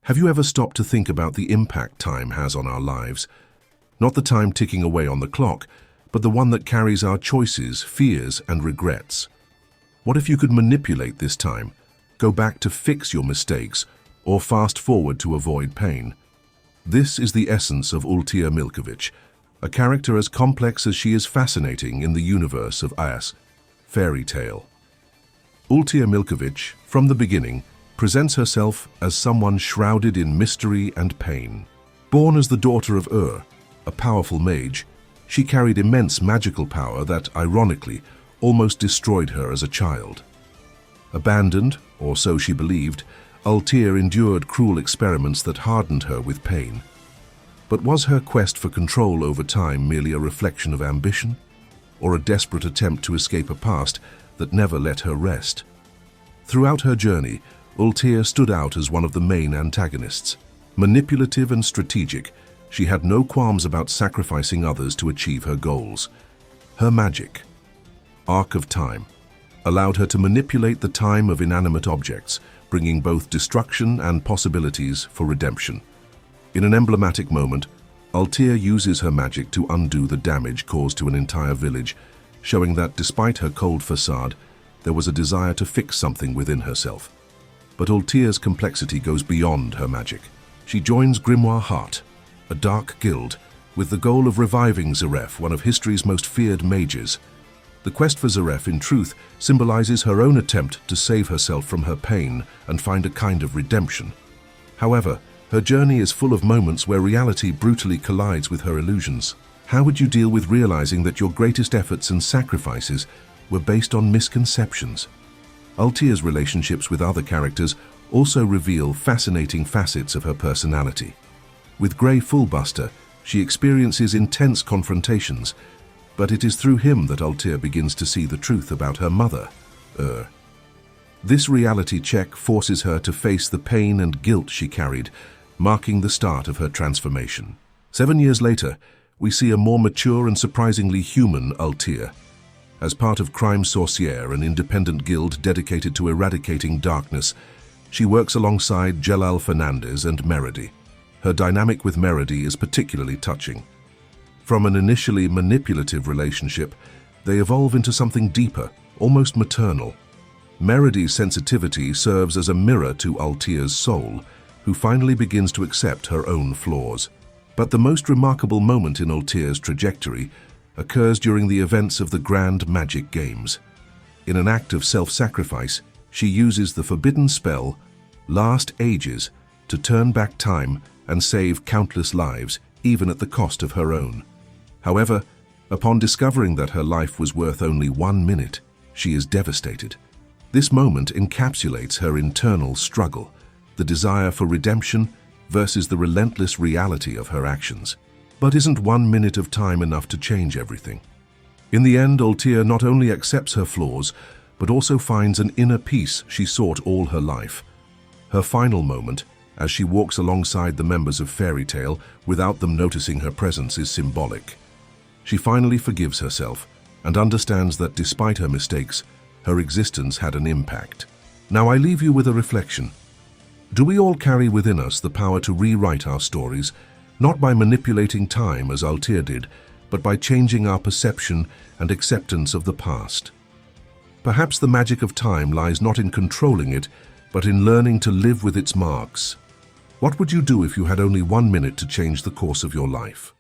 Have you ever stopped to think about the impact time has on our lives? Not the time ticking away on the clock, but the one that carries our choices, fears, and regrets. What if you could manipulate this time, go back to fix your mistakes, or fast forward to avoid pain? This is the essence of Ultear Milkovich, a character as complex as she is fascinating in the universe of Ayas, fairy tale. Ultear Milkovich, from the beginning, presents herself as someone shrouded in mystery and pain. Born as the daughter of a powerful mage, she carried immense magical power that, ironically, almost destroyed her as a child. Abandoned, or so she believed, Ultear endured cruel experiments that hardened her with pain. But was her quest for control over time merely a reflection of ambition, or a desperate attempt to escape a past that never let her rest? Throughout her journey, Ultear stood out as one of the main antagonists. Manipulative and strategic, she had no qualms about sacrificing others to achieve her goals. Her magic, Arc of Time, allowed her to manipulate the time of inanimate objects, bringing both destruction and possibilities for redemption. In an emblematic moment, Ultear uses her magic to undo the damage caused to an entire village, showing that despite her cold facade, there was a desire to fix something within herself. But Ultear's complexity goes beyond her magic. She joins Grimoire Heart, a dark guild, with the goal of reviving Zeref, one of history's most feared mages. The quest for Zeref, in truth, symbolizes her own attempt to save herself from her pain and find a kind of redemption. However, her journey is full of moments where reality brutally collides with her illusions. How would you deal with realizing that your greatest efforts and sacrifices were based on misconceptions? Ultear's relationships with other characters also reveal fascinating facets of her personality. With Grey Fullbuster, she experiences intense confrontations, but it is through him that Ultear begins to see the truth about her mother, This reality check forces her to face the pain and guilt she carried, marking the start of her transformation. 7 years later, we see a more mature and surprisingly human Ultear. As part of Sorcière, an independent guild dedicated to eradicating darkness, she works alongside Jelal Fernandez and Meredy. Her dynamic with Meredy is particularly touching. From an initially manipulative relationship, they evolve into something deeper, almost maternal. Meredy's sensitivity serves as a mirror to Ultear's soul, who finally begins to accept her own flaws. But the most remarkable moment in Ultear's trajectory occurs during the events of the Grand Magic Games. In an act of self-sacrifice, she uses the forbidden spell, Last Ages, to turn back time and save countless lives, even at the cost of her own. However, upon discovering that her life was worth only 1 minute, she is devastated. This moment encapsulates her internal struggle, the desire for redemption versus the relentless reality of her actions. But isn't 1 minute of time enough to change everything? In the end, Ultear not only accepts her flaws, but also finds an inner peace she sought all her life. Her final moment, as she walks alongside the members of Fairy Tale without them noticing her presence, is symbolic. She finally forgives herself and understands that despite her mistakes, her existence had an impact. Now I leave you with a reflection. Do we all carry within us the power to rewrite our stories, not by manipulating time as Ultear did, but by changing our perception and acceptance of the past? Perhaps the magic of time lies not in controlling it, but in learning to live with its marks. What would you do if you had only 1 minute to change the course of your life?